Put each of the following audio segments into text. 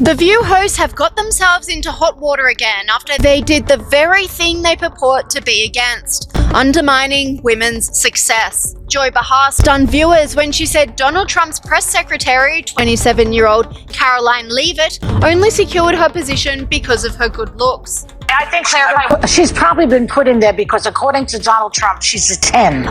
The View hosts have got themselves into hot water again after they did the very thing they purport to be against, undermining women's success. Joy Behar stunned viewers when she said Donald Trump's press secretary, 27-year-old Karoline Leavitt, only secured her position because of her good looks. I think she's probably been put in there because, according to Donald Trump, she's a 10.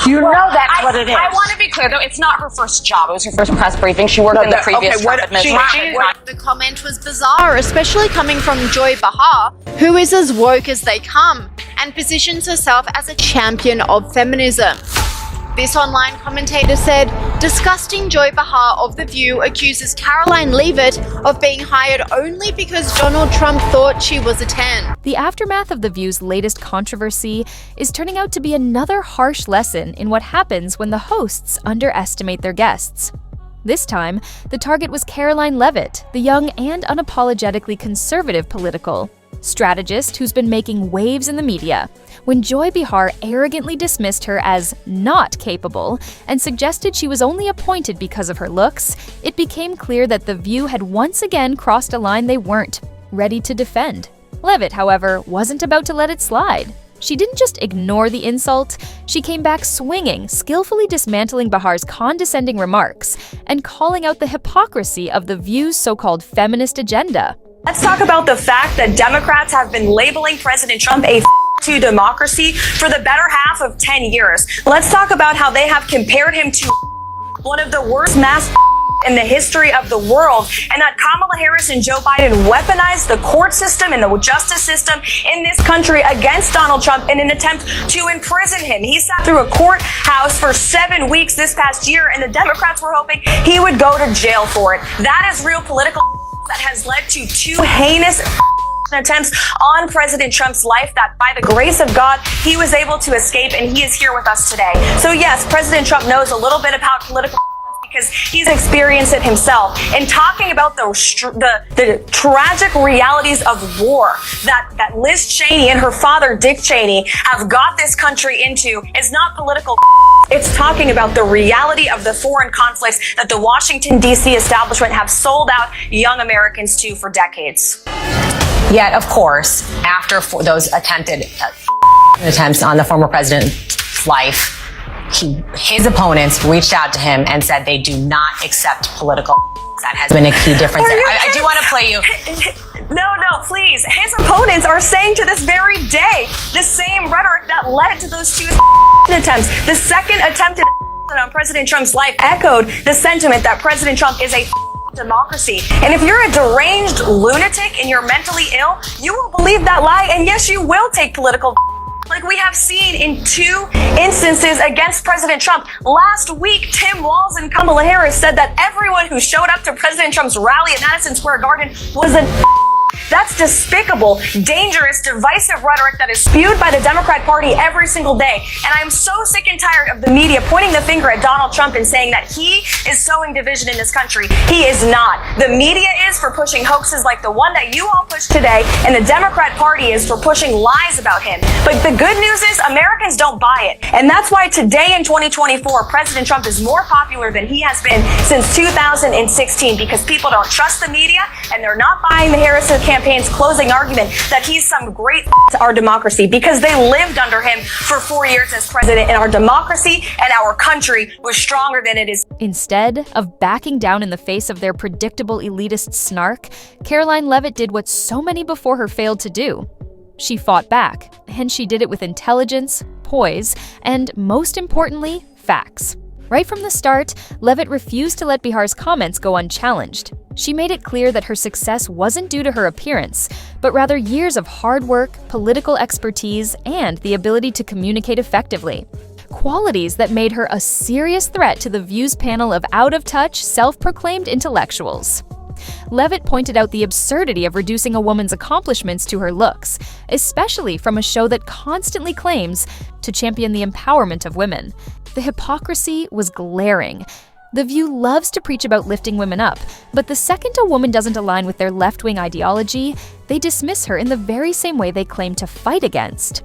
You know that's what it is. I want to be clear, though. It's not her first job. It was her first press briefing. She worked in the previous Trump administration. The comment was bizarre, especially coming from Joy Behar, who is as woke as they come and positions herself as a champion of feminism. This online commentator said, disgusting Joy Behar of The View accuses Karoline Leavitt of being hired only because Donald Trump thought she was a 10. The aftermath of The View's latest controversy is turning out to be another harsh lesson in what happens when the hosts underestimate their guests. This time, the target was Karoline Leavitt, the young and unapologetically conservative political strategist who's been making waves in the media. When Joy Behar arrogantly dismissed her as not capable and suggested she was only appointed because of her looks, it became clear that The View had once again crossed a line they weren't ready to defend. Leavitt, however, wasn't about to let it slide. She didn't just ignore the insult, she came back swinging, skillfully dismantling Behar's condescending remarks and calling out the hypocrisy of The View's so-called feminist agenda. Let's talk about the fact that Democrats have been labeling President Trump a to democracy for the better half of 10 years. Let's talk about how they have compared him to one of the worst mass in the history of the world, and that Kamala Harris and Joe Biden weaponized the court system and the justice system in this country against Donald Trump in an attempt to imprison him. He sat through a courthouse for 7 weeks this past year, and the Democrats were hoping he would go to jail for it. That is real political that has led to 2 heinous attempts on President Trump's life that, by the grace of God, he was able to escape, and he is here with us today. So yes, President Trump knows a little bit about political because he's experienced it himself. And talking about the tragic realities of war that Liz Cheney and her father Dick Cheney have got this country into is not political. It's talking about the reality of the foreign conflicts that the Washington, D.C. establishment have sold out young Americans to for decades. Yet, of course, after those attempted attempts on the former president's life, his opponents reached out to him and said they do not accept political. That has been a key difference there. I do want to play you. No, please. His opponents are saying to this very day the same rhetoric that led to those 2 attempts. The second attempted on President Trump's life echoed the sentiment that President Trump is a democracy. And if you're a deranged lunatic and you're mentally ill, you will believe that lie, and yes, you will take political like we have seen in 2 instances against President Trump. Last week, Tim Walz and Kamala Harris said that everyone who showed up to President Trump's rally at Madison Square Garden was a That's despicable, dangerous, divisive rhetoric that is spewed by the Democrat Party every single day. And I'm so sick and tired of the media pointing the finger at Donald Trump and saying that he is sowing division in this country. He is not. The media is for pushing hoaxes like the one that you all pushed today, and the Democrat Party is for pushing lies about him. But the good news is Americans don't buy it. And that's why today in 2024, President Trump is more popular than he has been since 2016, because people don't trust the media and they're not buying the Harris campaign's closing argument that he's some great to our democracy, because they lived under him for 4 years as president, and our democracy and our country was stronger than it is. Instead of backing down in the face of their predictable elitist snark, Karoline Leavitt did what so many before her failed to do. She fought back, and she did it with intelligence, poise, and most importantly, facts. Right from the start, Leavitt refused to let Behar's comments go unchallenged. She made it clear that her success wasn't due to her appearance, but rather years of hard work, political expertise, and the ability to communicate effectively. Qualities that made her a serious threat to The View's panel of out-of-touch, self-proclaimed intellectuals. Leavitt pointed out the absurdity of reducing a woman's accomplishments to her looks, especially from a show that constantly claims to champion the empowerment of women. The hypocrisy was glaring. The View loves to preach about lifting women up, but the second a woman doesn't align with their left-wing ideology, they dismiss her in the very same way they claim to fight against.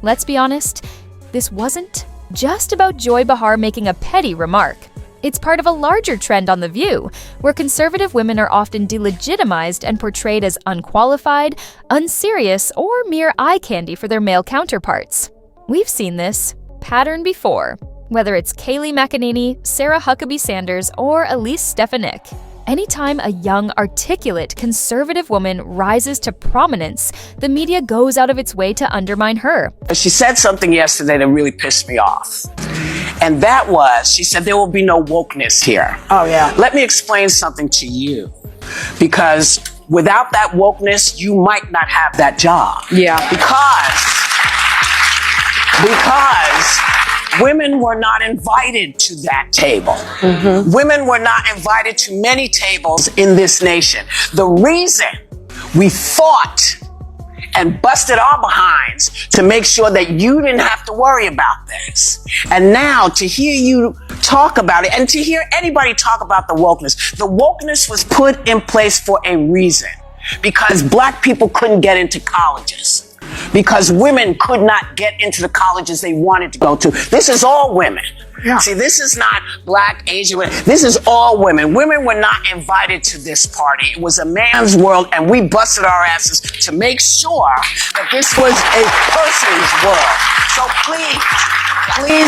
Let's be honest, this wasn't just about Joy Behar making a petty remark. It's part of a larger trend on The View, where conservative women are often delegitimized and portrayed as unqualified, unserious, or mere eye candy for their male counterparts. We've seen this pattern before, whether it's Kayleigh McEnany, Sarah Huckabee Sanders, or Elise Stefanik. Anytime a young, articulate, conservative woman rises to prominence, the media goes out of its way to undermine her. She said something yesterday that really pissed me off. And that was, she said, there will be no wokeness here. Oh, yeah. Let me explain something to you. Because without that wokeness, you might not have that job. Yeah. Because women were not invited to that table. Mm-hmm. Women were not invited to many tables in this nation. The reason we fought and busted our behinds to make sure that you didn't have to worry about this. And now to hear you talk about it and to hear anybody talk about the wokeness was put in place for a reason. Because Black people couldn't get into colleges. Because women could not get into the colleges they wanted to go to. This is all women. Yeah. See, this is not Black, Asian women. This is all women. Women were not invited to this party. It was a man's world, and we busted our asses to make sure that this was a person's world. So please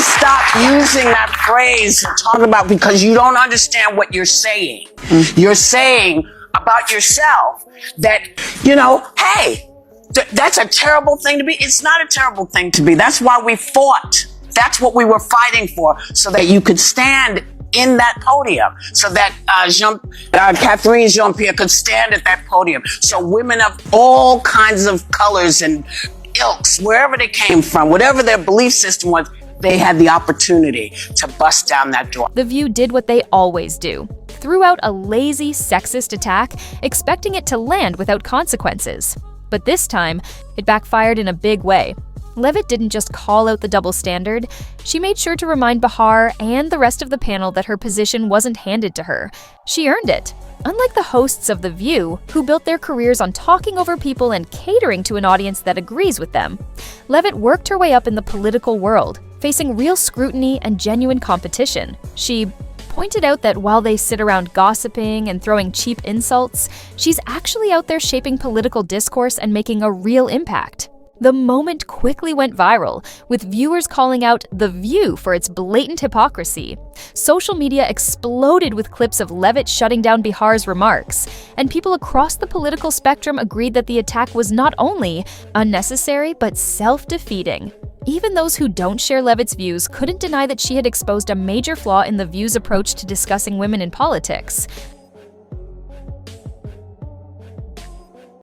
stop using that phrase and talk about, because you don't understand what you're saying. Mm-hmm. You're saying about yourself that, hey, that's a terrible thing to be. It's not a terrible thing to be. That's why we fought. That's what we were fighting for, so that you could stand in that podium, so that Catherine Jean-Pierre could stand at that podium. So women of all kinds of colors and ilks, wherever they came from, whatever their belief system was, they had the opportunity to bust down that door. The View did what they always do. Threw out a lazy, sexist attack, expecting it to land without consequences. But this time, it backfired in a big way. Leavitt didn't just call out the double standard, she made sure to remind Bahar and the rest of the panel that her position wasn't handed to her. She earned it. Unlike the hosts of The View, who built their careers on talking over people and catering to an audience that agrees with them, Leavitt worked her way up in the political world, facing real scrutiny and genuine competition. She pointed out that while they sit around gossiping and throwing cheap insults, she's actually out there shaping political discourse and making a real impact. The moment quickly went viral, with viewers calling out The View for its blatant hypocrisy. Social media exploded with clips of Leavitt shutting down Bihar's remarks, and people across the political spectrum agreed that the attack was not only unnecessary but self-defeating. Even those who don't share Leavitt's views couldn't deny that she had exposed a major flaw in The View's approach to discussing women in politics.